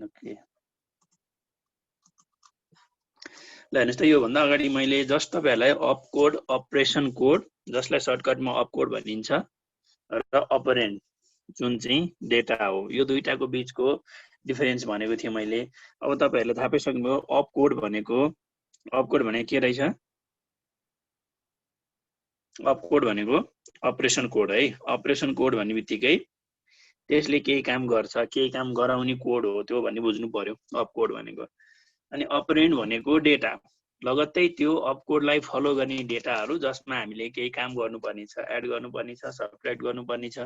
Okay ल हेर्नुस् त यो भन्दा अगाडि मैले जस्ट तपाईहरुलाई अप कोड अपरेसन कोड जसलाई सर्टकटमा अप कोड भनिन्छ र अपरेन्ड जुन चाहिँ डेटा हो यो दुईटाको बीचको डिफरेन्स भनेको थिए मैले। अब तपाईहरुले थाहा पाइसक्नुभयो अप कोड भनेको के रहेछ। अप कोड भनेको अपरेसन कोड है। अपरेसन कोड भन्ने बित्तिकै त्यसले केही काम गर्छ, केही काम गराउने कोड हो त्यो भन्ने बुझ्नु पर्यो अप कोड भनेको। अनि अपरेन्ड भनेको डेटा लगत्तै त्यो अप कोडलाई फलो गर्ने डेटाहरु जसमा हामीले केही काम गर्नुपर्ने छ, एड गर्नुपर्ने छ, सबट्र्याक्ट गर्नुपर्ने छ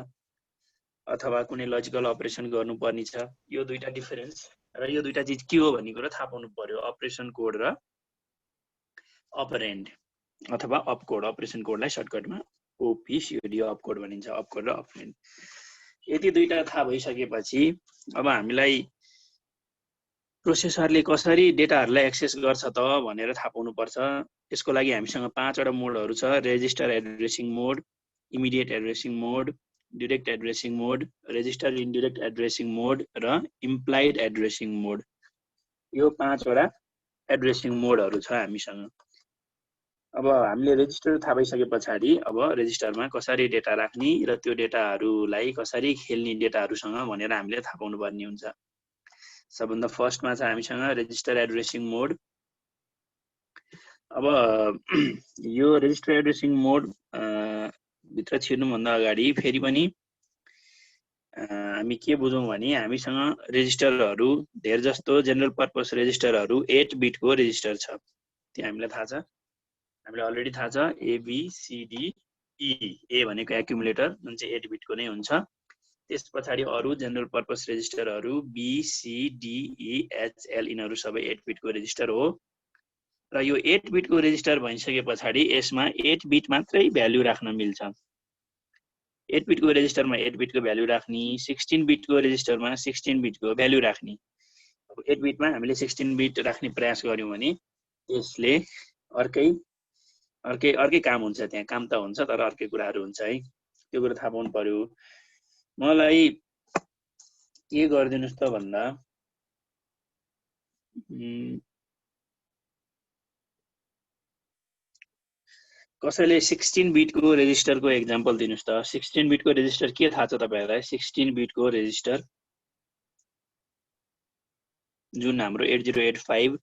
अथवा कुनै लजिकल अपरेसन गर्नुपर्ने छ। यो दुईटा डिफरेन्स र यो दुईटा चीज के हो भन्ने कुरा थाहा पाउनु पर्यो अपरेसन कोड र अपरेन्ड अथवा अप कोड। अपरेसन कोडलाई सर्टकटमा ओपीसीडी अप कोड भनिन्छ, अप कोड र अपरेन्ड। यति दुईटा थाहा भइसकेपछि अब हामीलाई प्रोसेसरले कसरी डेटाहरुलाई एक्सेस गर्छ त भनेर थाहा पाउनु पर्छ। यसको लागि हामीसँग 5 वटा मोडहरु छ। रेजिस्टर एड्रेसिङ मोड, इमिडिएट एड्रेसिङ मोड, डाइरेक्ट एड्रेसिङ मोड, रेजिस्टर इन्डाइरेक्ट एड्रेसिङ मोड र इम्प्लाइड एड्रेसिङ मोड। यो 5 वटा एड्रेसिङ मोडहरु छ हामीसँग। अब हामीले रेजिस्टर थाहा भइसकेपछि अब रेजिस्टरमा कसरी डेटा राख्ने र त्यो डेटाहरुलाई कसरी खेल्ने डेटाहरुसँग भनेर हामीले थाहा पाउनु पर्ने हुन्छ। सबभन्दा फर्स्टमा छ हामीसँग रेजिस्टर एड्रेसिङ मोड। अब यो रेजिस्टर एड्रेसिङ मोड भित्र छिर्नु भन्दा अगाडि फेरि पनि हामी के बुझौं भने हामीसँग रेजिस्टरहरु धेर जस्तो जनरल पर्पस रेजिस्टरहरु 8 बिटको रेजिस्टर छ। त्यो हामीलाई थाहा छ, हामीलाई अलरेडी थाहा छ ABCD E। ए भनेको एक्युमुलेटर जुन चाहिँ 8 बिटको नै हुन्छ। त्यसपछि अरु जनरल पर्पस रेजिस्टरहरु BCDEHL यिनीहरु सबै 8 बिटको रेजिस्टर हो। र यो 8 बिटको रेजिस्टर भइसकेपछि यसमा 8 बिट मात्रै भ्यालु राख्न मिल्छ। 8 बिटको रेजिस्टरमा 8 बिटको भ्यालु राख्ने, 16 बिटको रेजिस्टरमा 16 बिटको भ्यालु राख्ने। अब 8 बिटमा हामीले 16 बिट राख्ने प्रयास गर्यौं भने यसले अर्कै काम हुन्छ। त्यहाँ काम त हुन्छ तर अर्कै कुराहरु हुन्छ है। त्यो कुरा थाहा पाउनु पर्यो। मलाई के गर्दिनुस् त भन्दा कसैले 16 बिटको रेजिस्टरको एक्जाम्पल दिनुस् त। 16 बिटको रेजिस्टर के थाहा छ तपाईहरुलाई? 16 बिटको रेजिस्टर जुन हाम्रो 8085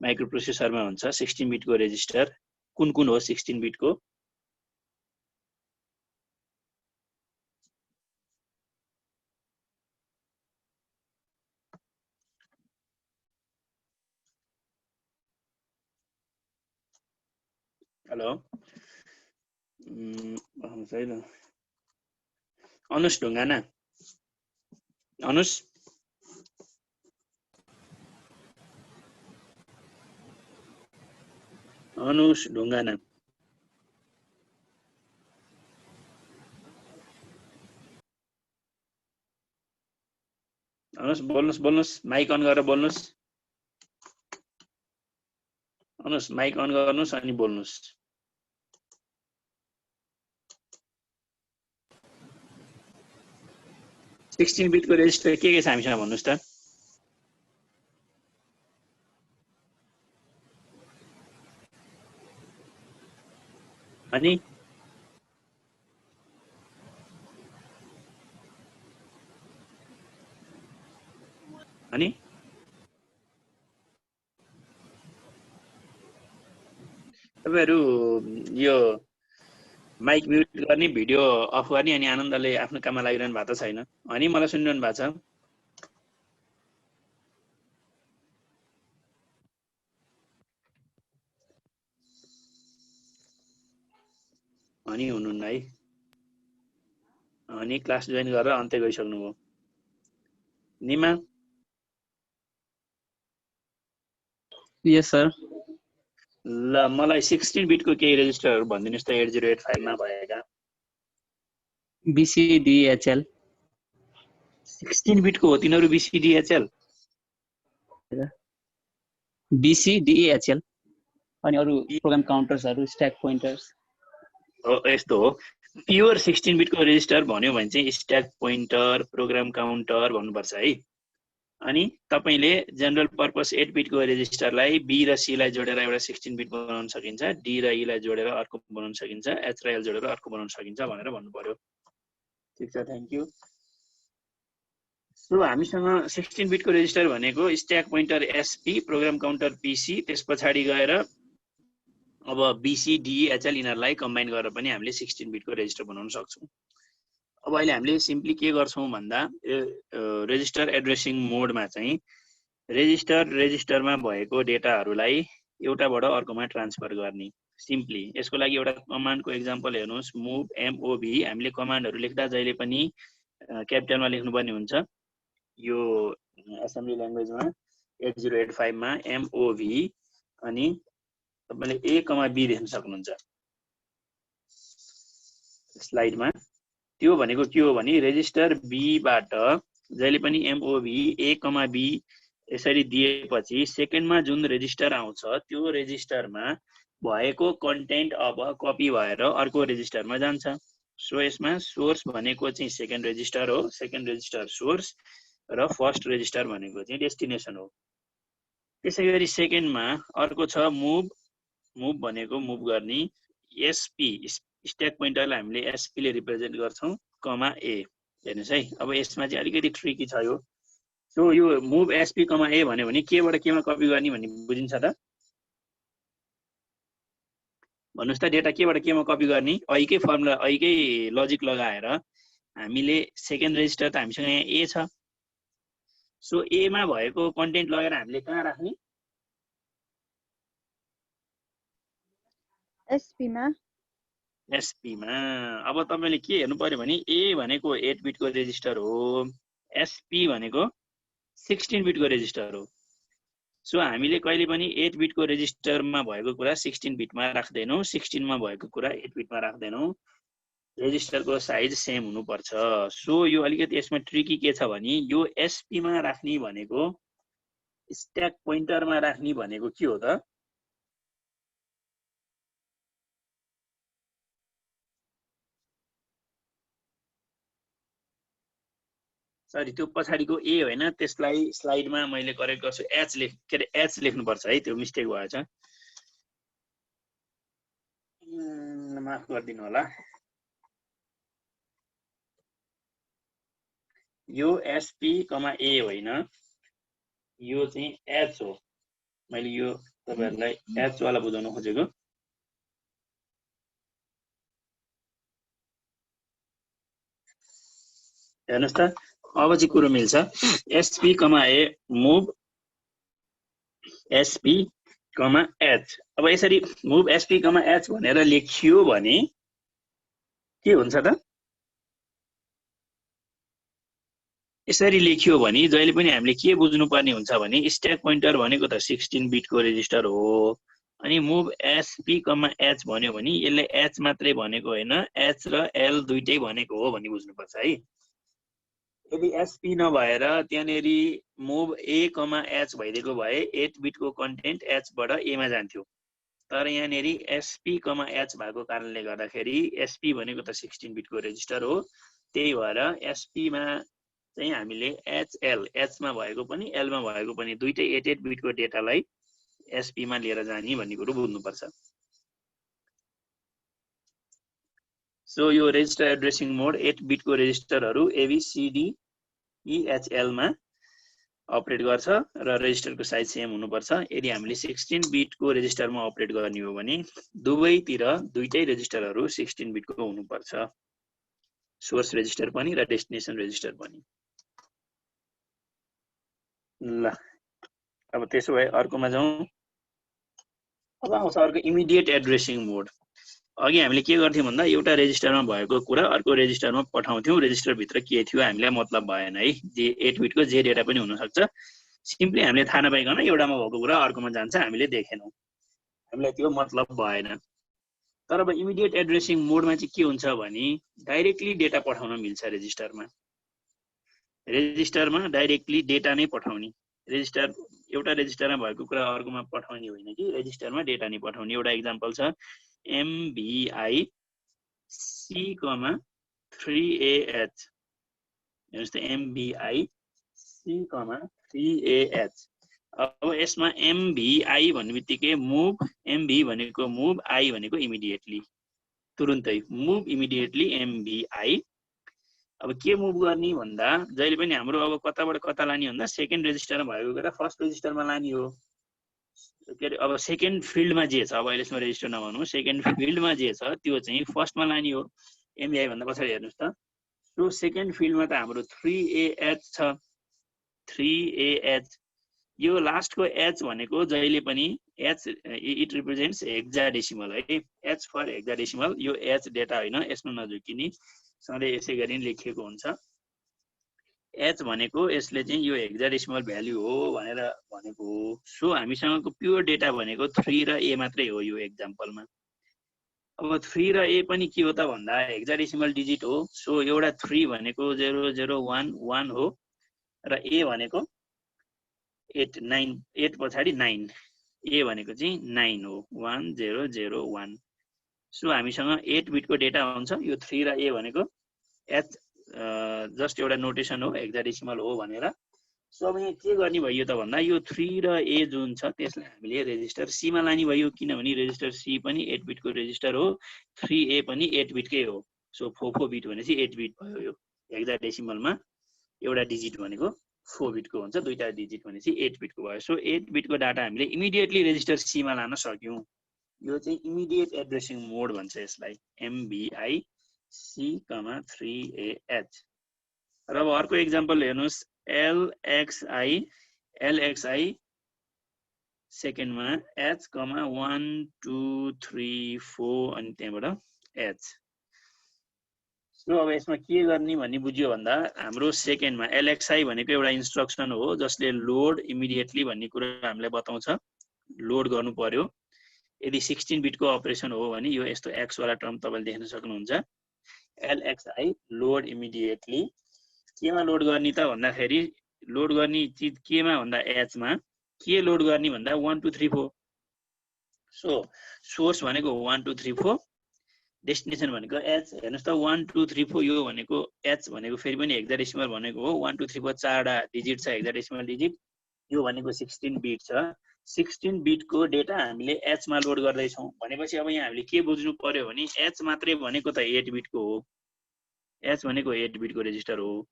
माइक्रो प्रोसेसरमा हुन्छ 16 बिटको रेजिस्टर कुन हो 16 बिटको? हेलो छैन अनुष ढुङ्गाना। अनुष ढुङ्गाना। अनुष बोल्नुस् माइक अन गरेर बोल्नुस्। अनुष माइक अन गर्नुस् अनि बोल्नुस्। सिक्सटीन बिटको रेजिस्टर के छ हामीसँग भन्नुस् त। अनि तपाईहरु यो माइक म्युट गर्ने, भिडियो अफ गर्ने अनि आनन्दले आफ्नो काममा लागिरहनु भएको त छैन? अनि मलाई सुनिरहनु भएको छ? अनि हुनुहुन्न है? अनि क्लास जोइन गरेर अन्त्य गरिसक्नुभयो। निमा यस सर। ल मलाई 16 बिटको केही रेजिस्टरहरु भनिदिनुस् त 8085 मा भएका। BCDHL 16 बिटको हो तिनीहरु BCDHL? BCDHL अनि अरु प्रोग्राम काउन्टर्सहरु, स्ट्याक पोइन्टर्स। हो यस्तो हो। प्योर 16 बिटको रेजिस्टर भन्यो भने चाहिँ स्ट्याक पोइन्टर, प्रोग्राम काउन्टर भन्नुपर्छ है। अनि तपाईले जनरल पर्पस 8 बिटको रेजिस्टरलाई बी र सी लाई जोडेर एउटा 16 बिट बनाउन सकिन्छ, डी र ई लाई जोडेर अर्को बनाउन सकिन्छ, एच र एल जोडेर अर्को बनाउन सकिन्छ भनेर भन्नु पर्यो। ठीक छ, थ्यांक यू। सो हामीसँग 16 बिटको रेजिस्टर भनेको stack pointer SP, program counter PC, त्यसपछि गएर अब बीसी डी एचएल यिनीहरुलाई कम्बाइन गरेर पनि हामीले 16 बिटको रेजिस्टर बनाउन सक्छौं। अब अहिले हामीले सिम्पली के गर्छौं भन्दा रेजिस्टर एड्रेसिङ मोडमा चाहिँ रेजिस्टरमा भएको डेटाहरूलाई एउटाबाट अर्कोमा ट्रान्सफर गर्ने सिम्पली। यसको लागि एउटा कमान्डको एक्जाम्पल हेर्नुस्, मुभ एमओभी। हामीले कमान्डहरु लेख्दा जहिले पनि क्यापिटलमा लेख्नुपर्ने हुन्छ। यो एसेम्बली ल्याङ्ग्वेजमा 8085 मा एमओभी अनि तपाईले a, b देख्न सक्नुहुन्छ स्लाइडमा। त्यो भनेको के हो भने रेजिस्टर बी बाट जहिले पनि एमओभी a, b यसरी दिएपछि सेकेन्डमा जुन रेजिस्टर आउँछ त्यो रेजिस्टरमा भएको कन्टेन्ट अब कपी भएर अर्को रेजिस्टरमा जान्छ। सो यसमा सोर्स भनेको चाहिँ सेकेन्ड रेजिस्टर हो, सेकेन्ड रेजिस्टर सोर्स र फर्स्ट रेजिस्टर भनेको चाहिँ डेस्टिनेसन हो। त्यसैगरी सेकेन्डमा अर्को छ मुभ। मुभ भनेको मुभ गर्ने, एसपी स्ट्याक पोइन्टरलाई हामीले एसपी ले रिप्रेजेन्ट गर्छौं, कमा ए। हेर्नुस् है, अब यसमा चाहिँ अलिकति ट्रिकी छ यो। सो यो मुभ एसपी कमा ए भन्यो भने केबाट केमा कपी गर्ने भन्ने बुझिन्छ त? भन्नुस् त, डेटा केबाट केमा कपी गर्ने? अहिकै फर्मुला, अहिकै लजिक लगाएर हामीले सेकेन्ड रेजिस्टर त हामीसँग यहाँ ए छ। सो ए मा भएको कन्टेन्ट लगेर हामीले कहाँ राख्ने? एसपी मा। एसपी मा। अब तपाईले के हेर्नु पर्यो भने ए भनेको 8 बिटको रेजिस्टर हो, एसपी भनेको 16 बिटको रेजिस्टर हो। सो हामीले कहिले पनि 8 बिटको रेजिस्टरमा भएको कुरा 16 बिटमा राख्दैनौं, 16 मा भएको कुरा 8 बिटमा राख्दैनौं। रेजिस्टरको साइज सेम हुनुपर्छ। सो यो अलिकति यसमा ट्रिकी के छ भने यो एसपी मा राख्ने भनेको स्ट्याक पोइन्टरमा राख्ने भनेको के हो त? सरी, त्यो पछाडीको ए होइन, त्यसलाई स्लाइडमा मैले करेक्ट गर्छु, एच लेख्नुपर्छ है, त्यो मिस्टेक भएछ, माफ गरिदिनु होला। यो एसपी कमा ए होइन, यो चाहिँ एच हो। मैले यो तपाईहरुलाई एच वाला बुझाउन खोजेको। हेर्नुस् त, अब चाहिँ कुरो मिल्छ। एसपी कमा ए मुभ एसपी कमा एच। अब यसरी मुभ एसपी कमा एच भनेर लेखियो भने के हुन्छ त? यसरी लेखियो भने जहिले पनि हामीले के बुझ्नु पर्ने हुन्छ भने स्ट्याक पोइन्टर भनेको त 16 बिटको रेजिस्टर हो, अनि मुभ एसपी कमा एच भन्यो भने यसले एच मात्रै भनेको होइन, एच र एल दुईटै भनेको हो भनी बुझ्नुपर्छ है। यदि एसपी नभएर त्यहाँनेरि मुभ ए कमा एच भइदिएको भए 8 बिटको कन्टेन्ट एच बाट ए मा जान्थ्यो। तर यहाँनेरि एसपी कमा एच भएको कारणले गर्दाखेरि एसपी भनेको त 16 बिटको रेजिस्टर हो, त्यही भएर एसपी मा चाहिँ हामीले एचएल, एच मा भएको पनि एल मा भएको पनि दुईटै 8 बिटको डेटालाई एसपी मा लिएर जाने भन्ने कुरो बुझ्नुपर्छ। सो यो रेजिस्टर एड्रेसिङ मोड 8 बिटको रेजिस्टरहरू एबीसीडी EHL मा अपरेट गर्छ र रेजिस्टरको साइज सेम हुनुपर्छ। यदि हामीले 16 बिटको रेजिस्टरमा अपरेट गर्ने हो भने दुवैतिर दुईटै रेजिस्टरहरू 16 बिटको हुनुपर्छ, सोर्स रेजिस्टर पनि र डेस्टिनेसन रेजिस्टर पनि। ल, अब त्यसो भए अर्कोमा जाउँ। अब आउँछ अर्को इमिडिएट एड्रेसिङ मोड। अघि हामीले के गर्थ्यौं भन्दा एउटा रेजिस्टरमा भएको कुरा अर्को रेजिस्टरमा पठाउँथ्यौं, रेजिस्टर भित्र के थियो हामीलाई मतलब भएन है। जे 8 बिटको जे डेटा पनि हुन सक्छ, सिम्पली हामीले थाहा नपाइकन एउटामा भएको कुरा अर्कोमा जान्छ, हामीले देखेनौं, हामीलाई त्यो मतलब भएन। तर अब इमिडिएट एड्रेसिङ मोडमा चाहिँ के हुन्छ भने डाइरेक्टली डेटा पठाउन मिल्छ। रेजिस्टरमा डाइरेक्टली डेटा नै पठाउने, रेजिस्टर एउटा रेजिस्टरमा भएको कुरा अर्कोमा पठाउने होइन कि रेजिस्टरमा डेटा नै पठाउने। एउटा एक्जाम्पल छ MBI C, 3AH। हेर्नुस् त, MBI C, 3AH। अब यसमा MVI भन्ने बित्तिकै मुभ, MV भनेको मुभ, I भनेको इमिडिएटली, तुरुन्तै मुभ इमिडिएटली MVI। अब के मुभ गर्ने भन्दा जहिले पनि हाम्रो अब कताबाट कता लाने भन्दा सेकेन्ड रेजिस्टरमा भएको कुरा फर्स्ट रेजिस्टरमा लाने हो। के अरे अब सेकेन्ड फिल्डमा जे छ, अब अहिलेसम्म रेजिस्टर नभनौँ, सेकेन्ड फिल्डमा जे छ त्यो चाहिँ फर्स्टमा लाने हो। MVI भन्दा पछाडि हेर्नुहोस् त, सो सेकेन्ड फिल्डमा त हाम्रो 3AH छ, 3AH। यो लास्टको H भनेको जहिले पनि H इट रिप्रेजेन्ट्स हेक्साडेसिमल है, H फर हेक्साडेसिमल। यो H डेटा होइन, यसमा नझुकिने, सधैँ यसै गरी लेखिएको हुन्छ। H भनेको यसले चाहिँ यो हेक्साडेसिमल भ्याल्यु हो भनेर भनेको हो। सो हामीसँगको प्योर डेटा भनेको 3 र A मात्रै हो यो एक्जाम्पलमा। अब 3 र A पनि के हो त भन्दा हेक्साडेसिमल डिजिट हो। सो एउटा 3 भनेको 0011 हो र A भनेको 8 पछाडि 9, A भनेको चाहिँ 9 हो, 1001। सो हामीसँग 8 बिटको डेटा हुन्छ। यो 3 र A भनेको H जस्ट एउटा नोटेसन हो, हेक्साडेसिमल हो भनेर। सो अब यहाँ के गर्ने भयो त भन्दा यो 3 र A जुन छ त्यसलाई हामीले रेजिस्टर C मा लाने भयो, किनभने रेजिस्टर C पनि 8 बिटको रेजिस्टर हो, 3A पनि 8 बिटकै हो। सो 4 बिट भनेपछि 8 बिट भयो। यो हेक्साडेसिमलमा एउटा डिजिट भनेको 4 बिटको हुन्छ, दुईटा डिजिट भनेपछि 8 बिटको भयो। सो 8 बिटको डाटा हामीले इमिडिएटली रेजिस्टर C मा लान सक्यौं। यो चाहिँ इमिडिएट एड्रेसिङ मोड भन्छ यसलाई, MVI C, 3AH। र अब अर्को एक्जाम्पल हेर्नुहोस्, LXI सेकेन्डमा H, 1 2 3 4 अनि त्यहाँबाट H। सो अब यसमा के गर्ने भन्ने बुझ्यो भन्दा हाम्रो सेकेन्डमा LXI भनेको एउटा इन्स्ट्रक्सन हो जसले लोड इमिडिएटली भन्ने कुरा हामीलाई बताउँछ, लोड गर्नु पर्यो। यदि 16 बिटको अपरेसन हो भने यो यस्तो X वाला टर्म तपाईले देख्न सक्नुहुन्छ, LXI लोड इमिडिएटली। केमा लोड गर्ने त भन्दाखेरि लोड गर्ने चिज केमा भन्दा H मा, के लोड गर्ने भन्दा 1 2 3 4। सो सोर्स भनेको 1 2 3 4, डेस्टिनेसन भनेको H। हेर्नुस् त 1 2 3 4 यो भनेको H भनेको फेरि पनि हेक्साडेसिमल भनेको हो। 1 2 3 4 चारवटा डिजिट छ हेक्साडेसिमल डिजिट, यो भनेको 16 बिट छ। 16 बिटको डेटा हामीले H मा लोड गर्दै छौं भनेपछि अब यहाँ हामीले के बुझ्नु पर्यो भने H मात्रै भनेको त 8 बिटको हो, H भनेको 8 बिटको रेजिस्टर हो।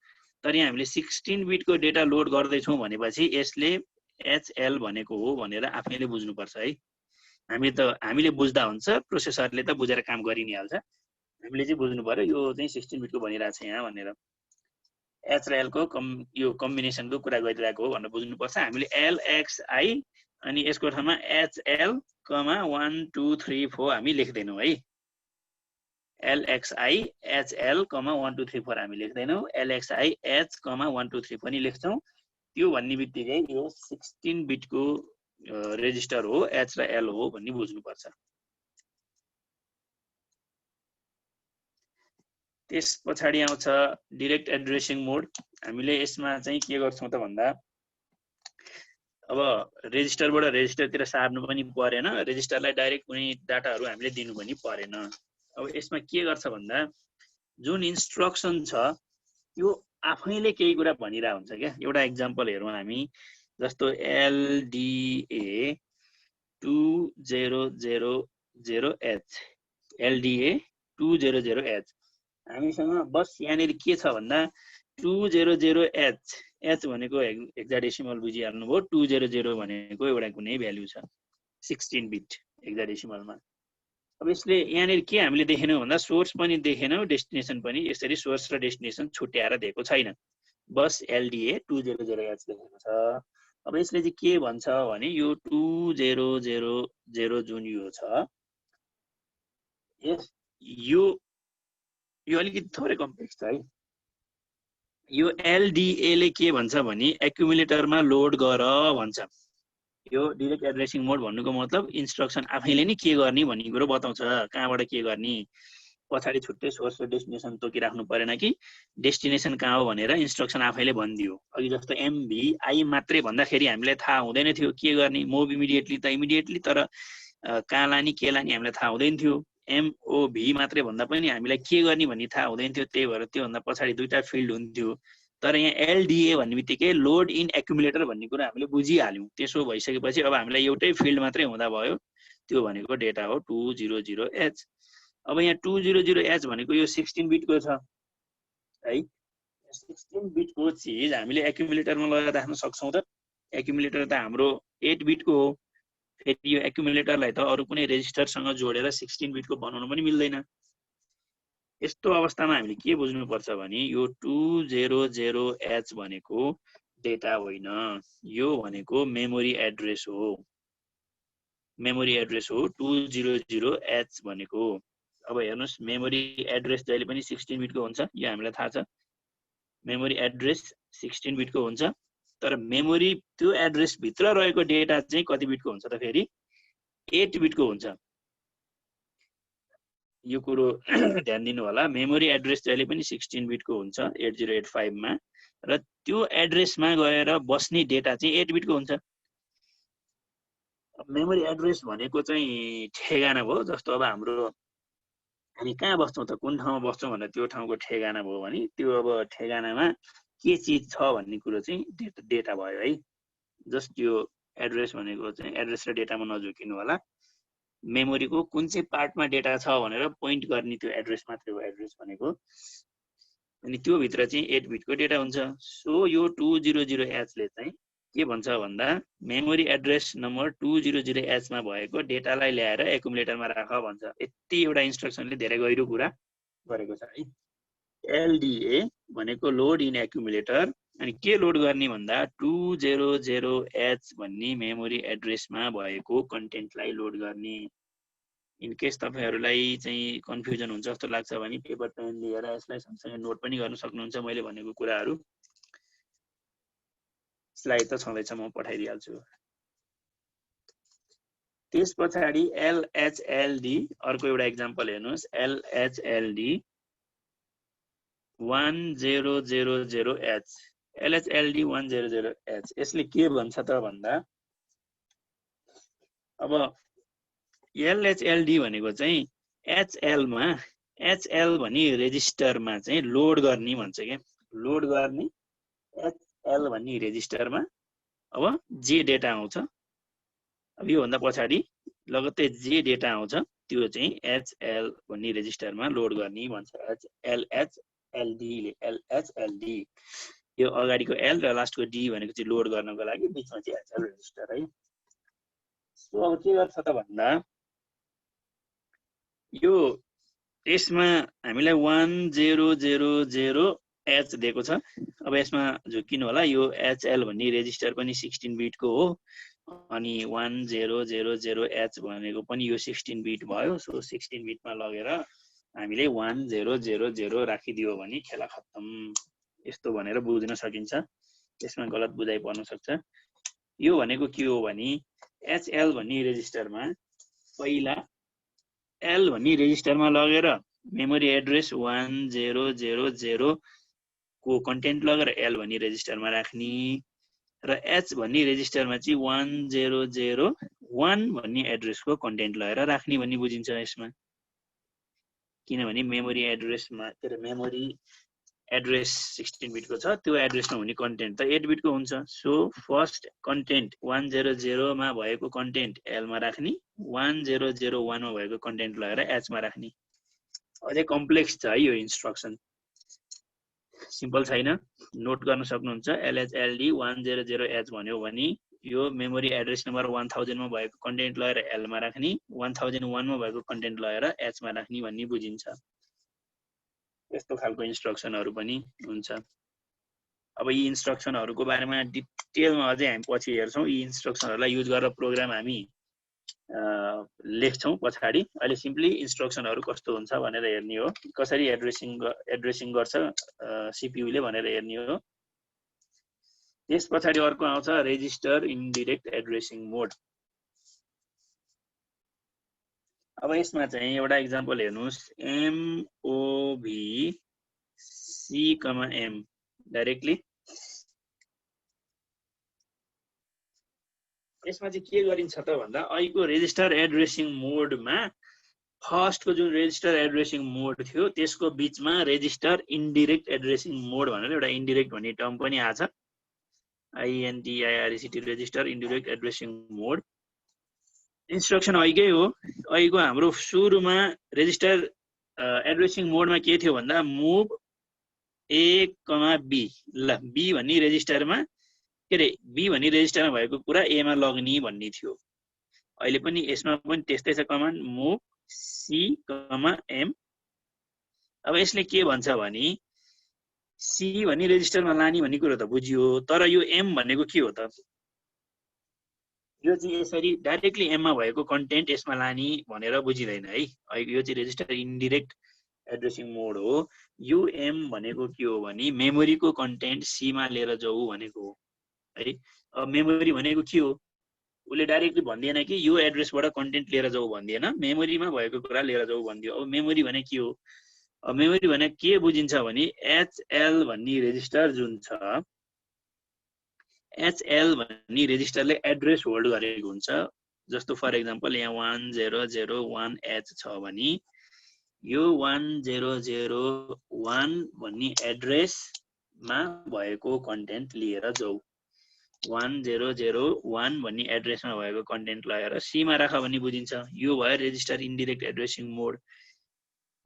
तर यहाँ हामीले 16 बिटको डेटा लोड गर्दै छौं भनेपछि यसले HL भनेको हो भनेर आफैले बुझ्नु पर्छ है। हामीले बुझ्दा हुन्छ, प्रोसेसरले त बुझेर काम गरि नै हाल्छ। हामीले चाहिँ बुझ्नु पर्यो यो चाहिँ 16 बिटको भनिरहेछ यहाँ भनेर। H र L को यो कम्बिनेसनको कुरा गरिरहेको हो भनेर बुझ्नु पर्छ। हामीले LXI अनि यसको ठाउँमा HL, 1 2 3 4 हामी लेख्दैनौं है। LXI HL, 1 2 3 4 हामी लेख्दैनौं, LXI H, 1 2 3 पनि लेख्छौं। त्यो भन्ने बित्तिकै यो 16 बिटको रेजिस्टर हो, H र L हो भन्ने बुझ्नु पर्छ। त्यस पछाडि आउँछ डाइरेक्ट एड्रेसिङ मोड। हामीले यसमा चाहिँ के गर्छौं त भन्दा अब रेजिस्टरबाट रेजिस्टरतिर सार्नु पनि परेन, रेजिस्टरलाई डाइरेक्ट कुनै डाटाहरू हामीले दिनु पनि परेन। अब यसमा के गर्छ भन्दा जुन इन्स्ट्रक्सन छ त्यो आफैले केही कुरा भनिरा हुन्छ क्या। एउटा एक्जाम्पल हेरौँ हामी, जस्तो LDA 2000H, LDA 2000H। हामीसँग बस यहाँनिर के छ भन्दा 200H, H भनेको हेक्साडेसिमल बुझिहाल्नु भयो, 200 भनेको एउटा कुनै भ्यालु छ 16 बिट हेक्साडेसिमलमा। अब यसले यहाँनिर के हामीले देखेनौं भन्दा सोर्स पनि देखेनौं, डेस्टिनेसन पनि यसरी सोर्स र डेस्टिनेसन छुट्याएर दिएको छैन, बस LDA 200H लेखेको छ। अब यसले चाहिँ के भन्छ भने यो 2000 जुन यो छ यो अलिकति थोरै कम्प्लेक्स छ है। यो LDA ले के भन्छ भने एक्युमुलेटरमा लोड गर भन्छ। यो डाइरेक्ट एड्रेसिङ मोड भन्नुको मतलब इन्स्ट्रक्सन आफैले नै के गर्ने भन्ने कुरो बताउँछ, कहाँबाट के गर्ने। पछाडि छुट्टै सोर्स र डेस्टिनेसन तोकिराख्नु परेन कि डेस्टिनेसन कहाँ हो भनेर इन्स्ट्रक्सन आफैले भनिदियो। अघि जस्तो MVI मात्रै भन्दाखेरि हामीलाई थाहा हुँदैन थियो के गर्ने, मोभ इमिडिएटली त इमिडिएटली, तर कहाँ लाने के लाने हामीलाई थाहा हुँदैन थियो। MOV मात्रै भन्दा पनि हामीलाई के गर्ने भन्ने थाहा हुँदैन थियो, त्यही भएर त्योभन्दा पछाडि दुईटा फिल्ड हुन्थ्यो। तर यहाँ एलडिए भन्ने बित्तिकै लोड इन एक्युमुलेटर भन्ने कुरा हामीले बुझिहाल्यौँ। त्यसो भइसकेपछि अब हामीलाई एउटै फिल्ड मात्रै हुँदा भयो, त्यो भनेको डेटा हो 200H। अब यहाँ 200H भनेको यो 16 बिटको छ है। 16 बिटको चिज हामीले एक्युमुलेटरमा लगाएर राख्न सक्छौँ त? एक्युमुलेटर त हाम्रो 8 बिटको हो। फेरि यो एक्युमुलेटरलाई त अरू कुनै रेजिस्टरसँग जोडेर 16 बिटको बनाउन पनि मिल्दैन। यस्तो अवस्थामा हामीले के बुझ्नुपर्छ भने यो 200H भनेको डेटा होइन, यो भनेको मेमोरी एड्रेस हो। मेमोरी एड्रेस हो 200H भनेको। अब हेर्नुस्, मेमोरी एड्रेस जहिले पनि 16 बिटको हुन्छ, यो हामीलाई थाहा छ। मेमोरी एड्रेस 16 बिटको हुन्छ, तर मेमोरी त्यो एड्रेस भित्र रहेको डेटा चाहिँ कति बिटको हुन्छ त? फेरि 8 बिटको हुन्छ। यो कुरो ध्यान दिनु होला। मेमोरी एड्रेस जहिले पनि 16 बिटको हुन्छ 8085 मा, र त्यो एड्रेसमा गएर बस्ने डेटा चाहिँ 8 बिटको हुन्छ। मेमोरी एड्रेस भनेको चाहिँ ठेगाना भयो। जस्तो अब हाम्रो हामी कहाँ बस्छौँ त, कुन ठाउँमा बस्छौँ भनेर त्यो ठाउँको ठेगाना भयो भने त्यो अब ठेगानामा के चिज छ भन्ने कुरो चाहिँ डेटा भयो है। जस्ट यो एड्रेस भनेको चाहिँ एड्रेस र डेटामा नझुकिनु होला। मेमोरीको कुन चाहिँ पार्टमा डेटा छ भनेर पोइन्ट गर्ने त्यो एड्रेस मात्रै हो एड्रेस भनेको। अनि त्यो भित्र चाहिँ 8 बिटको डेटा हुन्छ। सो यो 200H ले चाहिँ के भन्छ भन्दा मेमोरी एड्रेस नम्बर 200H मा भएको डेटालाई ल्याएर एक्युमुलेटरमा राख भन्छ। यति एउटा इन्स्ट्रक्सनले धेरै गहिरो कुरा गरेको छ है। एलडिए भनेको लोड इन एक्युमुलेटर। अनि के लोड गर्ने भन्दा 200H भन्ने मेमोरी एड्रेसमा भएको कन्टेन्टलाई लोड गर्ने। इनकेस तपाईहरुलाई चाहिँ कन्फ्युजन हुन्छ जस्तो लाग्छ भने पेपर पेन लिएर यसलाई सँगसँगै नोट पनि गर्न सक्नुहुन्छ। मैले भनेको कुराहरु स्लाइड त छँदैछ, म पठाइदिहाल्छु। त्यसपछि LHLD अर्को एउटा एक्जाम्पल हेर्नुस्। LHLD 1000H LHLD 1000H यसले के भन्छ त भन्दा अब LHLD भनेको चाहिँ HL मा HL भनी रेजिस्टरमा चाहिँ लोड गर्ने भन्छ के। लोड गर्ने HL भन्ने रेजिस्टरमा अब जे डेटा आउँछ, अब यो भन्दा पछाडी लगत्तै जे डेटा आउँछ त्यो चाहिँ HL भन्ने रेजिस्टरमा लोड गर्ने भन्छ। LHLD ले LHLD यो अगाडिको L र लास्टको D भनेको चाहिँ लोड गर्नको लागि, बीचमा चाहिँ HL रेजिस्टर है। सो अब के गर्छ त भन्दा यो यसमा हामीलाई 1000H दिएको छ। अब यसमा झुकिनु होला, यो HL भन्ने रेजिस्टर पनि 16 बिटको हो अनि 1000H भनेको पनि यो 16 बिट भयो। सो 16 बिटमा लगेर हामीले 1000 राखिदियो भने खेला खत्तम, यस्तो भनेर बुझ्न सकिन्छ। यसमा गलत बुझाइ पर्न सक्छ। यो भनेको के हो भने HL भन्ने रेजिस्टरमा पहिला L भन्ने रेजिस्टरमा लगेर मेमोरी एड्रेस 1000 को कन्टेन्ट लगेर L भन्ने रेजिस्टरमा राख्ने र H भन्ने रेजिस्टरमा चाहिँ 1001 भन्ने एड्रेसको कन्टेन्ट लगेर राख्ने भन्ने बुझिन्छ यसमा। किनभने मेमोरी एड्रेसमा मेमोरी एड्रेस 16 बिटको छ, त्यो एड्रेसमा हुने कन्टेन्ट त 8 बिटको हुन्छ। सो फर्स्ट कन्टेन्ट 100 मा भएको कन्टेन्ट L मा राख्ने, 1001 मा भएको कन्टेन्ट लगेर H मा राख्ने। अझै कम्प्लेक्स छ है यो इन्स्ट्रक्सन, सिम्पल छैन, नोट गर्न सक्नुहुन्छ। LHLD 1000H भन्यो भने यो मेमोरी एड्रेस नम्बर 1000 मा भएको कन्टेन्ट लगेर L मा राख्ने, 1001 मा भएको कन्टेन्ट लगेर H मा राख्ने भन्ने बुझिन्छ। यस्तो खालको इन्स्ट्रक्सनहरु पनि हुन्छ। अब यी इन्स्ट्रक्सनहरुको बारेमा डिटेलमा अझै हामी पछि हेर्छौं। यी इन्स्ट्रक्सनहरुलाई युज गरेर प्रोग्राम हामी लेख्छौं पछाडी। अहिले सिम्पली इन्स्ट्रक्सनहरु कस्तो हुन्छ भनेर हेर्ने हो, कसरी एड्रेसिङ गर्छ सीपीयू ले भनेर हेर्ने हो। त्यसपछि अर्को आउँछ रेजिस्टर इनडाइरेक्ट एड्रेसिङ मोड। अब यसमा चाहिँ एउटा एक्जाम्पल हेर्नुस्। MOV C,M डाइरेक्टली यसमा चाहिँ के गरिन्छ त भन्दा अहिलेको रेजिस्टर एड्रेसिङ मोडमा फर्स्टको जुन रेजिस्टर एड्रेसिङ मोड थियो त्यसको बीचमा रेजिस्टर इन्डिरेक्ट एड्रेसिङ मोड भनेर एउटा इन्डिरेक्ट भन्ने टर्म पनि आछ INDIRECT रेजिस्टर इन्डिरेक्ट एड्रेसिङ मोड इन्स्ट्रक्सन अहिकै हो अहिलेको हाम्रो सुरुमा रेजिस्टर एड्रेसिङ मोडमा के थियो भन्दा मुभ A, B ल B भन्ने रेजिस्टरमा के रे B भन्ने रेजिस्टरमा भएको कुरा A मा लग्ने भन्ने थियो अहिले पनि यसमा पनि त्यस्तै छ कमान्ड मुभ C, M अब यसले के भन्छ भने C भन्ने रेजिस्टरमा लाने भन्ने कुरो त बुझियो तर यो M भनेको के हो त यो चाहिँ यसरी डाइरेक्टली M मा भएको कन्टेन्ट यसमा लाने भनेर बुझिदैन है यो चाहिँ रेजिस्टर इन्डिरेक्ट एड्रेसिङ मोड हो यो M भनेको के हो भने मेमोरीको कन्टेन्ट C मा लिएर जाऊ भनेको हो है अब मेमोरी भनेको के हो उले डाइरेक्टली भन्दिएन कि यो एड्रेसबाट कन्टेन्ट लिएर जाऊ भन्दिएन मेमोरीमा भएको कुरा लिएर जाऊ भन्दियो अब मेमोरी भने के हो अब मेमोरी भने के बुझिन्छ भने HL भन्ने रेजिस्टर जुन छ HL भन्ने रेजिस्टरले एड्रेस होल्ड गरेको हुन्छ जस्तो फर एक्जाम्पल यहाँ 1001H छ भने यो 1001 भन्ने एड्रेसमा भएको कन्टेन्ट लिएर जाऊ 1001 भन्ने एड्रेसमा भएको कन्टेन्ट लगेर C मा राख भन्ने बुझिन्छ यो भयो रेजिस्टर इन्डिरेक्ट एड्रेसिङ मोड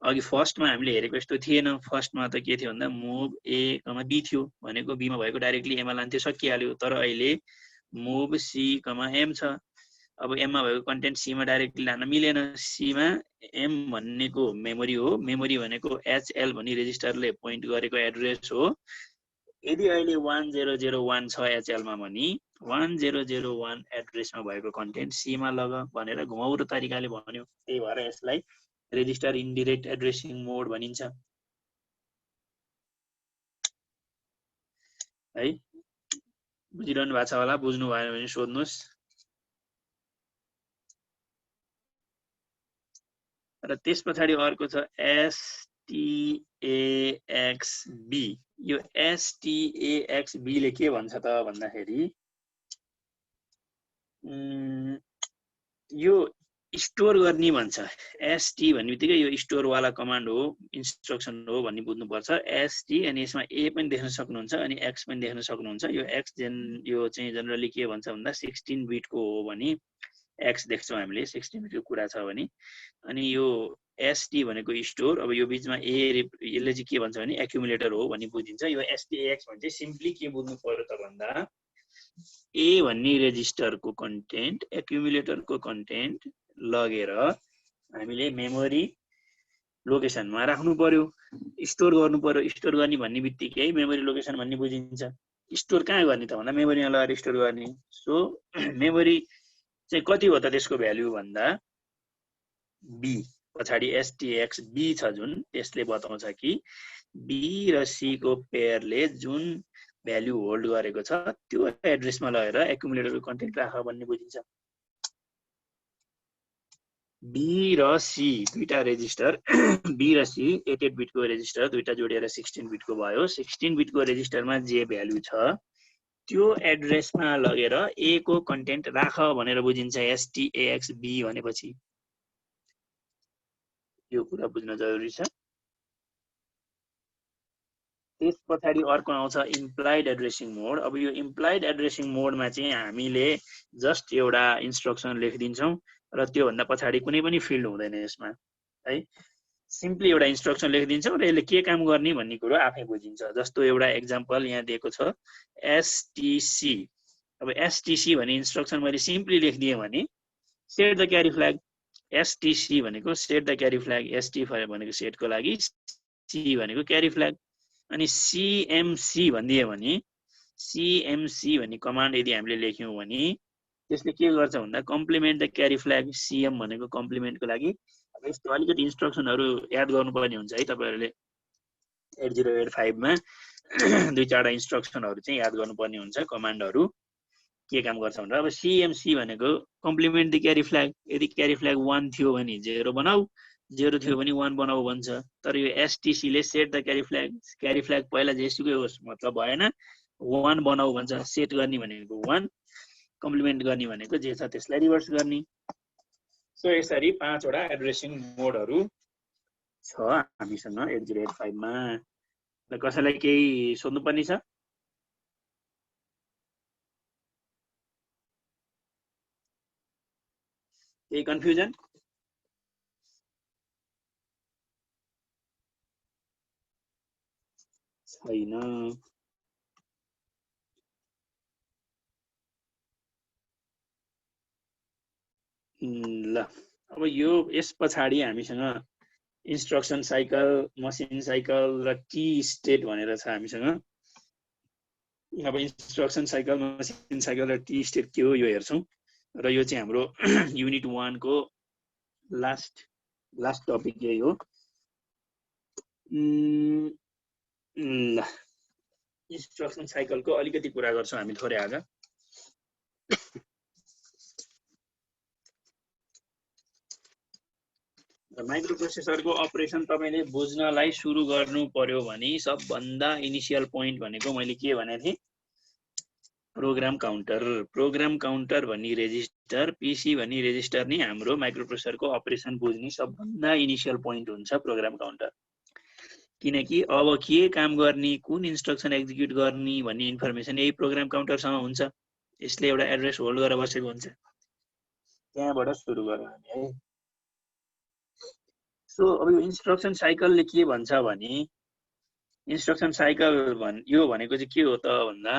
अघि फर्स्टमा हामीले हेरेको यस्तो थिएन फर्स्टमा त के थियो भन्दा मुभ A, B थियो भनेको B मा भएको डाइरेक्टली M मा लान्थ्यो सकिहाल्यो तर अहिले मुभ C, M छ अब M मा भएको कन्टेन्ट C मा डाइरेक्टली लान मिलेन C मा M भन्नेको मेमोरी हो मेमोरी भनेको HL भन्ने रेजिस्टरले पोइन्ट गरेको एड्रेस हो यदि अहिले 1001 छ HL मा भने 1001 एड्रेसमा भएको कन्टेन्ट C मा लग भनेर घुमाउरो तरिकाले भन्यो त्यही भएर यसलाई रेजिस्टर इन्डिरेक्ट एड्रेसिङ मोड भनिन्छ है बुझिरहनु भएको छ होला बुझ्नु भएन भने सोध्नुस् र त्यसपछि अर्को छ STAXB यो STAXB ले के भन्छ त भन्दाखेरि यो स्टोर गर्ने भन्छ ST भन्ने बित्तिकै यो स्टोर वाला कमान्ड हो इन्स्ट्रक्सन हो भन्ने बुझ्नुपर्छ ST अनि यसमा A पनि देख्न सक्नुहुन्छ अनि X पनि देख्न सक्नुहुन्छ यो X यो चाहिँ जनरली के भन्छ भन्दा 16 बिटको हो भने X देख्छौँ हामीले 16 बिटको कुरा छ भने अनि यो ST भनेको स्टोर अब यो बीचमा A यसले चाहिँ के भन्छ भने एक्युमुलेटर हो भन्ने बुझिन्छ यो STAX भने चाहिँ सिम्पली के बुझ्नु पर्यो त भन्दा A भन्ने रेजिस्टरको कन्टेन्ट एक्युमुलेटरको कन्टेन्ट लगेर हामीले मेमोरी लोकेसनमा राख्नु पर्यो स्टोर गर्नु पर्यो स्टोर गर्ने भन्ने बित्तिकै मेमोरी लोकेसन भन्ने बुझिन्छ स्टोर कहाँ गर्ने त भन्दा मेमोरीमा लगेर स्टोर गर्ने सो मेमोरी चाहिँ कति हो त त्यसको भ्यालु भन्दा B पछाडी STX B छ जुन त्यसले बताउँछ कि B र C को पेयरले जुन भ्यालु होल्ड गरेको छ त्यो एड्रेसमा लगेर एक्युमुलेटरको कन्टेन्ट राख भन्ने बुझिन्छ B र C दुईटा रेजिस्टर B र C 88 बिटको रेजिस्टर दुईटा जोडेर 16 बिटको भयो 16 बिटको रेजिस्टरमा जे भ्यालु छ त्यो एड्रेसमा लगेर A को कन्टेन्ट राख भनेर बुझिन्छ STAXB भनेपछि यो कुरा बुझ्न जरुरी छ त्यसपछि अर्को आउँछ इम्प्लाइड एड्रेसिङ मोड अब यो इम्प्लाइड एड्रेसिङ मोडमा चाहिँ हामीले जस्ट एउटा इन्स्ट्रक्सन लेखिदिन्छौँ र त्यो भन्दा पछाडी कुनै पनि फिल्ड हुँदैन यसमा है सिम्पली एउटा इन्स्ट्रक्सन लेखिदिन्छौँ र यसले के काम गर्ने भन्ने कुरो आफै बुझिन्छ जस्तो एउटा एक्जाम्पल यहाँ दिएको छ STC अब STC भन्ने इन्स्ट्रक्सन मैले सिम्पली लेखिदिएँ भने set the carry flag STC भनेको set the carry flag ST भनेको सेटको लागि C भनेको क्यारी फ्ल्याग अनि CMC भनिदिए भने CMC भन्ने कमान्ड यदि हामीले लेख्यौँ भने त्यसले के गर्छ भन्दा complement the carry flag CM भनेको कम्प्लिमेन्टको लागि अब यस्तो अलिकति इन्स्ट्रक्सनहरु याद गर्नुपर्ने हुन्छ है तपाईहरुले 8085 मा दुई चारवटा इन्स्ट्रक्सनहरु चाहिँ याद गर्नुपर्ने हुन्छ कमान्डहरु के काम गर्छ भनेर अब CMC भनेको कम्प्लिमेन्ट द क्यारी फ्ल्याग यदि क्यारी फ्ल्याग 1 थियो भने 0 बनाऊ 0 थियो भने 1 बनाऊ भन्छ तर यो STC ले सेट द क्यारी फ्ल्याग पहिला जेसुकै होस् मतलब भएन 1 बनाऊ भन्छ सेट गर्ने भनेको 1 कम्प्लिमेन्ट गर्ने भनेको जे छ त्यसलाई रिभर्स गर्ने सो यसरी 5 वटा एड्रेसिङ मोडहरू छ हामीसँग 8085 मा। ल कसैलाई केही सोध्नुपर्ने छ? केही कन्फ्युजन? छैन। ल अब यो यस पछाडि हामीसँग इन्स्ट्रक्सन साइकल, मसिन साइकल र की स्टेट भनेर छ हामीसँग। अब इन्स्ट्रक्सन साइकल, मसिन साइकल र की स्टेट के हो यो हेर्छौँ। र यो चाहिँ हाम्रो युनिट 1 को लास्ट टपिक यही हो। ल इन्स्ट्रक्सन साइकलको अलिकति कुरा गर्छौँ हामी थोरै आज। माइक्रोप्रोसेसरको अपरेसन तपाईले बुझ्नलाई सुरु गर्नु पर्यो भने सबभन्दा इनिशियल पोइन्ट भनेको मैले के भनेको थिएँ? Program counter. प्रोग्राम काउन्टर भन्ने रेजिस्टर, पीसी भन्ने रेजिस्टर नै हाम्रो माइक्रोप्रोसेसरको अपरेसन बुझ्ने सबभन्दा इनिशियल पोइन्ट हुन्छ प्रोग्राम काउन्टर। किनकि अब के काम गर्ने, कुन इन्स्ट्रक्सन एक्जिक्युट गर्ने भन्ने इन्फर्मेसन यही प्रोग्राम काउन्टरसँग हुन्छ। यसले एउटा एड्रेस होल्ड गरेर बसेको हुन्छ। त्यहाँबाट सुरु गरौँ हामी है। सो अब यो इन्स्ट्रक्सन साइकलले के भन्छ भने, इन्स्ट्रक्सन साइकल यो भनेको चाहिँ के हो त भन्दा,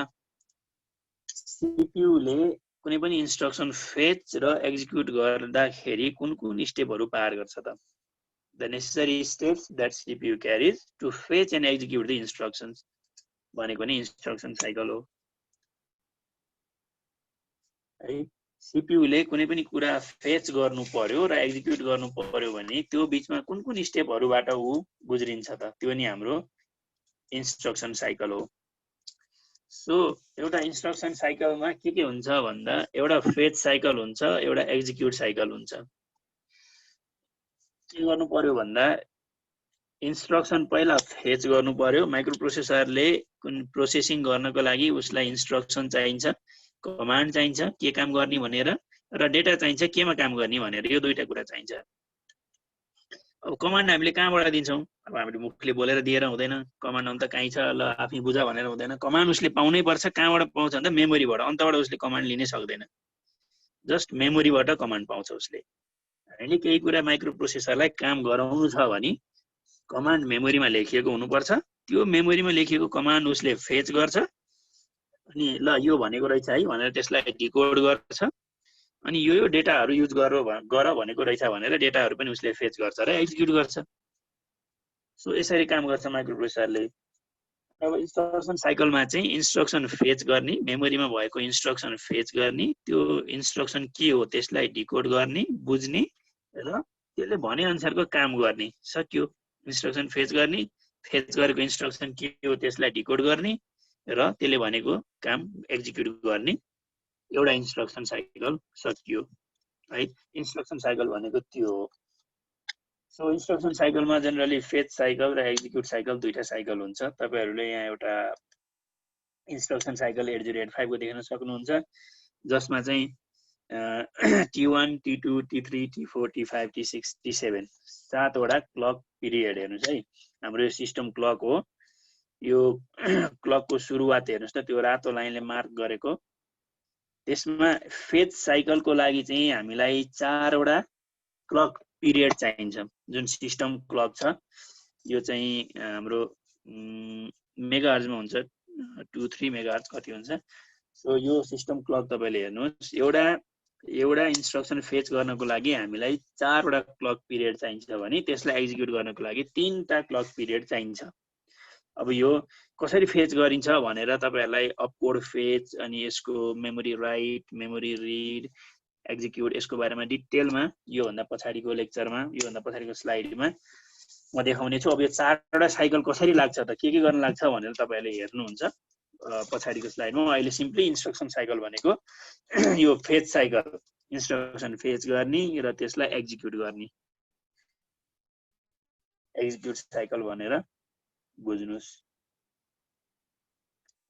सीपीयूले कुनै पनि इन्स्ट्रक्सन फेच र एक्जिक्युट गर्दाखेरि कुन कुन स्टेपहरू पार गर्छ त? The necessary steps that CPU carries to fetch and execute the instructions भनेको नि इन्स्ट्रक्सन साइकल हो है। सीपीयूले कुनै पनि कुरा फेच गर्नु पर्यो र एक्जिक्युट गर्नु पर्यो भने त्यो बीचमा कुन कुन स्टेपहरूबाट उ गुज्रिन्छ त? त्यो नि हाम्रो इन्स्ट्रक्सन साइकल हो। सो एउटा इन्स्ट्रक्सन साइकलमा के हुन्छ भन्दा, एउटा फेच साइकल हुन्छ, एउटा एक्जिक्युट साइकल हुन्छ। के गर्नु पर्यो भन्दा, इन्स्ट्रक्सन पहिला फेच गर्नु पर्यो। माइक्रोप्रोसेसरले प्रोसेसिङ गर्नको लागि उसलाई इन्स्ट्रक्सन चाहिन्छ, कमान्ड चाहिन्छ के काम गर्ने भनेर, र डेटा चाहिन्छ केमा काम गर्ने भनेर। यो दुईटा कुरा चाहिन्छ। अब कमान्ड हामीले कहाँबाट दिन्छौँ? अब हामीले मुखले बोलेर दिएर हुँदैन। कमान्ड अन्त कहीँ छ, ल आफै बुझ भनेर हुँदैन। कमान्ड उसले पाउनै पर्छ। कहाँबाट पाउँछ भन्दा मेमोरीबाट। अन्तबाट उसले कमान्ड लिनै सक्दैन। जस्ट मेमोरीबाट कमान्ड पाउँछ उसले। हामीले केही कुरा माइक्रोप्रोसेसरलाई काम गराउनु छ भने कमान्ड मेमोरीमा लेखिएको हुनुपर्छ। त्यो मेमोरीमा लेखिएको कमान्ड उसले फेच गर्छ, अनि ल यो भनेको रहेछ है भनेर त्यसलाई डिकोड गर्छ, अनि यो डेटाहरू युज गर भनेको रहेछ भनेर डेटाहरू पनि उसले फेच गर्छ र एक्जिक्युट गर्छ। सो यसरी काम गर्छ माइक्रोप्रोसेसरले। अब इन्स्ट्रक्सन साइकलमा चाहिँ इन्स्ट्रक्सन फेच गर्ने, मेमोरीमा भएको इन्स्ट्रक्सन फेच गर्ने, त्यो इन्स्ट्रक्सन के हो त्यसलाई डिकोड गर्ने, बुझ्ने र त्यसले भने अनुसारको काम गर्ने। सक्यो। इन्स्ट्रक्सन फेच गर्ने, फेच गरेको इन्स्ट्रक्सन के हो त्यसलाई डिकोड गर्ने र त्यसले भनेको काम एक्जिक्युट गर्ने। एउटा इन्स्ट्रक्सन साइकल सकियो है। इन्स्ट्रक्सन साइकल भनेको त्यो हो। सो इन्स्ट्रक्सन साइकलमा जेनरली फेच साइकल र एक्जिक्युट साइकल दुईटा साइकल हुन्छ। तपाईहरुले यहाँ एउटा इन्स्ट्रक्सन साइकल 8085 को देख्न सक्नुहुन्छ, जसमा चाहिँ T1, T2, T3, T4, T5, T6, T7 7 वटा क्लक पिरियड हेर्नुस् है। हाम्रो यो सिस्टम क्लक हो। यो क्लकको सुरुवात हेर्नुस् त, त्यो रातो लाइनले मार्क गरेको। त्यसमा फेच साइकलको लागि चाहिँ हामीलाई 4 वटा क्लक पिरियड चाहिन्छ। जुन सिस्टम क्लक छ यो चाहिँ हाम्रो मेगाहर्जमा हुन्छ, 2-3 मेगाहर्ज कति हुन्छ। सो यो सिस्टम क्लक तपाईले हेर्नुस्, एउटा इन्स्ट्रक्सन फेच गर्नको लागि हामीलाई 4 वटा क्लक पिरियड चाहिन्छ भने त्यसलाई एक्जिक्युट गर्नको लागि 3 टा क्लक पिरियड चाहिन्छ। अब यो कसरी फेच गरिन्छ भनेर तपाईहरुलाई अपकोड फेच, अनि यसको memory write, memory read, execute, यसको बारेमा डिटेलमा यो भन्दा पछाडीको लेक्चरमा, यो भन्दा पछाडीको स्लाइडमा म देखाउने छु। अब यो 4 वटा साइकल कसरी लाग्छ त, के गर्न लाग्छ भनेर तपाईहरुले हेर्नुहुन्छ पछाडीको स्लाइडमा। अहिले सिम्पली इन्स्ट्रक्सन साइकल भनेको यो फेच साइकल, इन्स्ट्रक्सन फेच गर्ने र त्यसलाई एक्जिक्युट गर्ने, एक्जिक्युट साइकल भनेर बुझ्नुस्।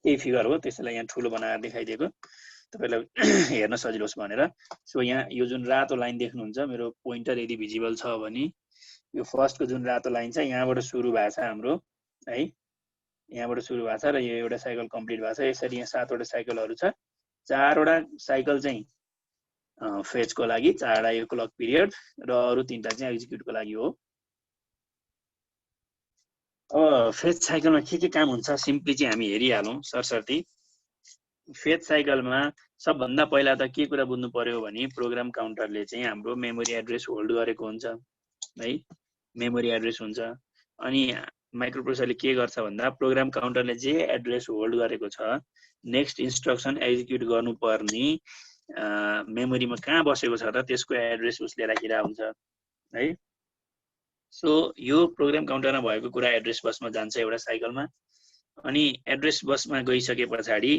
यही फिगर हो, त्यसैलाई यहाँ ठुलो बनाएर देखाइदिएको। तपाईलाई हेर्न सजिलो होस् भनेर। सो यहाँ यो जुन रातो लाइन देख्नुहुन्छ मेरो पोइन्टर यदि भिजिबल छ भने यो फर्स्टको जुन रातो लाइन छ यहाँबाट सुरु भएको छ हाम्रो है, यहाँबाट सुरु भएको छ र यो एउटा साइकल कम्प्लिट भएको छ। यसरी यहाँ 7 वटा साइकलहरू छ, 4 वटा साइकल चाहिँ फेजको लागि, 4 वटा यो क्लक पिरियड र अरु 3 टा चाहिँ एक्जिक्युटको लागि हो। फेज साइकलमा के काम हुन्छ सिम्पली चाहिँ हामी हेरिहालौँ सरसर्ती। फेज साइकलमा सबभन्दा पहिला त के कुरा बुझ्नु पर्यो भने प्रोग्राम काउन्टरले चाहिँ हाम्रो मेमोरी एड्रेस होल्ड गरेको हुन्छ है, मेमोरी एड्रेस हुन्छ। अनि माइक्रोप्रोसेसरले के गर्छ भन्दा प्रोग्राम काउन्टरले जे एड्रेस होल्ड गरेको छ नेक्स्ट इन्स्ट्रक्सन एक्जिक्युट गर्नुपर्ने मेमोरीमा कहाँ बसेको छ त त्यसको एड्रेस उसले राखिरहेको हुन्छ है। सो यो प्रोग्राम काउन्टरमा भएको कुरा एड्रेस बसमा जान्छ एउटा साइकलमा। अनि एड्रेस बसमा गइसके पछाडि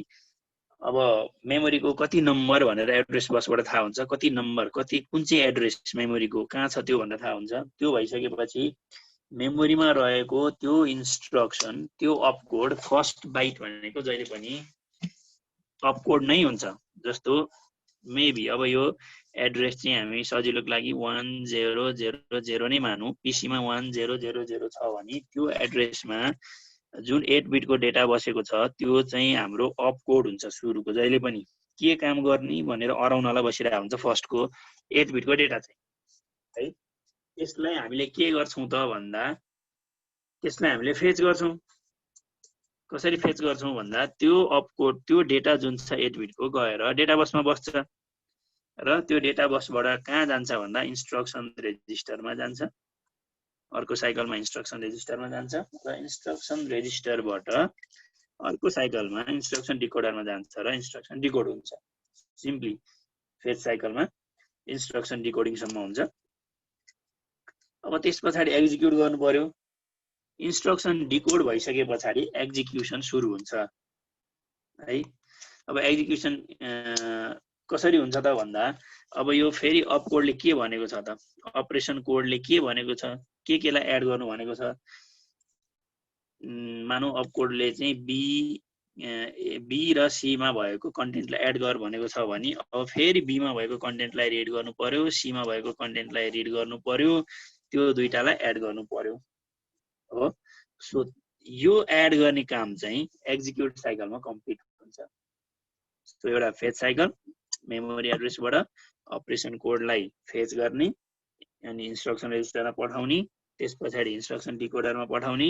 अब मेमोरीको कति नम्बर भनेर एड्रेस बसबाट थाहा हुन्छ, कति नम्बर कति कुन चाहिँ एड्रेस मेमोरीको कहाँ छ त्यो भनेर थाहा हुन्छ। त्यो भइसकेपछि मेमोरीमा रहेको त्यो इन्स्ट्रक्सन त्यो अपकोड फर्स्ट बाइट भनेको जहिले पनि अपकोड नै हुन्छ। जस्तो मेबी अब यो एड्रेस चाहिँ हामी सजिलोको लागि 1000 नै मानौँ, पीसीमा 1000 छ भने त्यो एड्रेसमा जुन 8 बिटको डेटा बसेको छ त्यो चाहिँ हाम्रो अपकोड हुन्छ सुरुको जहिले पनि। के काम गर्ने भनेर अराउनलाई बसिरहेको हुन्छ फर्स्टको 8 बिटको डेटा चाहिँ है। यसलाई हामीले के गर्छौं त भन्दा त्यसलाई हामीले फेच गर्छौं। कसरी फेच गर्छौं भन्दा त्यो अपकोड त्यो डेटा जुन छ 8 बिटको गएर डेटा बसमा बस्छ र त्यो डेटा बसबाट कहाँ जान्छ भन्दा इन्स्ट्रक्सन रेजिस्टरमा जान्छ। अर्को साइकलमा इन्स्ट्रक्सन रेजिस्टरमा जान्छ र इन्स्ट्रक्सन रेजिस्टरबाट अर्को साइकलमा इन्स्ट्रक्सन डिकोडरमा जान्छ र इन्स्ट्रक्सन डिकोड हुन्छ। सिम्पली फेज साइकलमा इन्स्ट्रक्सन डिकोडिङ सम्म हुन्छ। अब त्यस पछाडि एक्जिक्युट गर्नु पर्यो। इन्स्ट्रक्सन डिकोड भइसके पछाडि एक्जिक्युसन सुरु हुन्छ है। अब एक्जिक्युसन कसरी हुन्छ त भन्दा अब यो फेरि अपकोडले के भनेको छ त, अपरेसन कोडले के भनेको छ, के लाई एड गर्नु भनेको छ। मानौ अपकोडले चाहिँ बी र सी मा भएको कन्टेन्टलाई एड गर भनेको छ भने अब फेरि बी मा भएको कन्टेन्टलाई रिड गर्नु पर्यो, सी मा भएको कन्टेन्टलाई रिड गर्नु पर्यो, त्यो दुईटालाई एड गर्नु पर्यो हो। सो यो एड गर्ने काम चाहिँ एक्जिक्युट साइकलमा कम्प्लिट हुन्छ। सो एउटा फेच साइकल मेमोरी एड्रेसबाट अपरेसन कोडलाई फेच गर्ने अनि इन्स्ट्रक्सन रेजिस्टरमा पठाउने, त्यस पछाडि इन्स्ट्रक्सन डिकोडरमा पठाउने,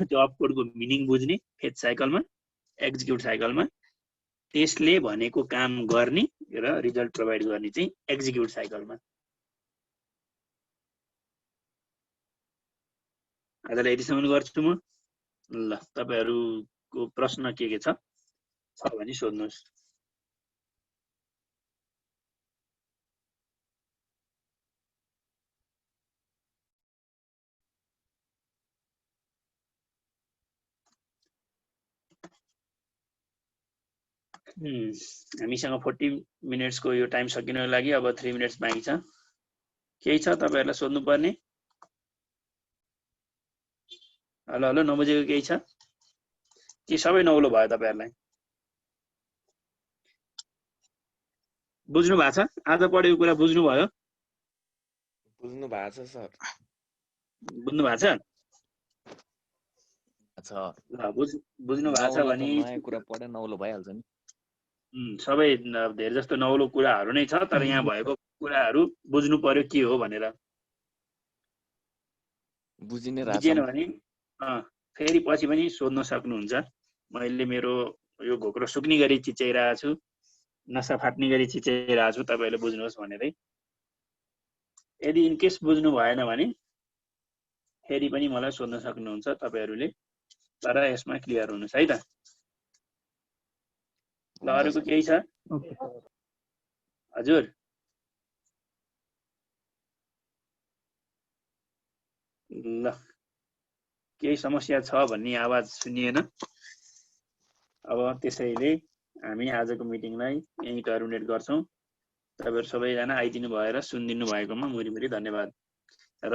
त्यो अपकोडको मिनिङ बुझ्ने फेच साइकलमा, एक्जिक्युट साइकलमा, त्यसले भनेको काम गर्ने र रिजल्ट प्रोभाइड गर्ने चाहिँ एक्जिक्युट साइकलमा। आजलाई यतिसम्म गर्छु म। ल तपाईहरुको प्रश्न के छ भने सोध्नुस्। हामीसँग 40 मिनेट्सको यो टाइम सकिनको लागि अब 3 मिनेट्स बाँकी छ। केही छ तपाईहरुलाई सोध्नु पर्ने? हेलो हेलो नबुझेको केही छ कि सबै नौलो भयो तपाईहरुलाई? बुझ्नु भएको छ? आज पढेको कुरा बुझ्नु भयो? बुझ्नु भएको छ सर। बुझ्नु भएको छ? अच्छा ल बुझ्नु भएको छ भने नयाँ कुरा पढे नौलो भइहाल्छ नि। सबै धेरै जस्तो नौलो कुराहरु नै छ, तर यहाँ भएको कुराहरु बुझ्नु पर्यो के हो भनेर। बुझिनै रहेछ बुझेन भने फेरि पछि पनि सोध्न सक्नुहुन्छ। मैले मेरो यो घोक्रो सुक्ने गरी चिच्याइरहेको छु, नसा फाट्ने गरी चिच्याइरहेको छु तपाईहरुले बुझ्नुहोस् भनेरै। यदि इनकेस बुझ्नु भएन भने फेरि पनि मलाई सोध्न सक्नुहुन्छ तपाईहरुले, तर यसमा क्लियर हुनुस् है त। ल अरुको केही छ? हजुर ल केही समस्या छ भन्ने आवाज सुनिएन। अब त्यसैले हामी आजको मिटिङलाई यही टर्मिनेट गर्छौं। तपाईहरु सबैजना आइदिनु भएर सुनिदिनु भएकोमा मुरी धन्यवाद। र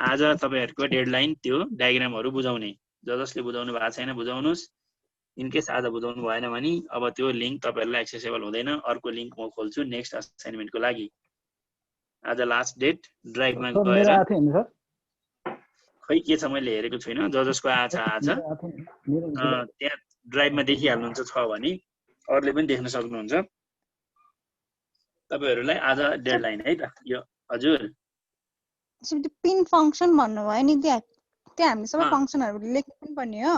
आज तपाईहरुको डेडलाइन त्यो डायग्रामहरु बुझाउने, जसले बुझाउनु भएको छैन बुझाउनुस्। इनकेस आज बुझाउनु भएन भने अब त्यो लिङ्क तपाईँहरूलाई एक्सेसेबल हुँदैन। अर्को लिङ्क म खोल्छु नेक्स्ट असाइनमेन्टको लागि। आज लास्ट डेट ड्राइभमा सर गएर मेरो आएको थियो नि सर खै के छ मैले हेरेको छुइनँ। जसको आछ मेरो आएको थियो नि। मेरो त्यहाँ ड्राइभमा देखिहाल्नुहुन्छ छ भने अरूले पनि देख्न सक्नुहुन्छ। तपाईँहरूलाई आज डेडलाइन है त यो। हजुर पिन फङ्सन भन्नुभयो नि त्यहाँ त्यहाँ हामीले सबै अँ। फङ्सनहरू लेख्नु पनि पर्ने हो।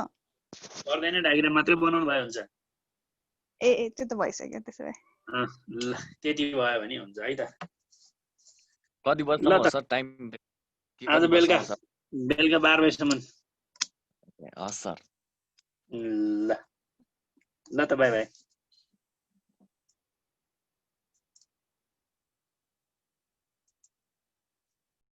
पर्दैन, डायग्राम मात्रै बनाउनु भए हुन्छ। ए त्यो त भइसक्यो त्यसो भए। ल त्यति भयो भने हुन्छ है त। कति ल बजीसम्म हो त। Sir time? आज बेलुका 12 बजीसम्म। हस् सर। ल ल त बाई बाई।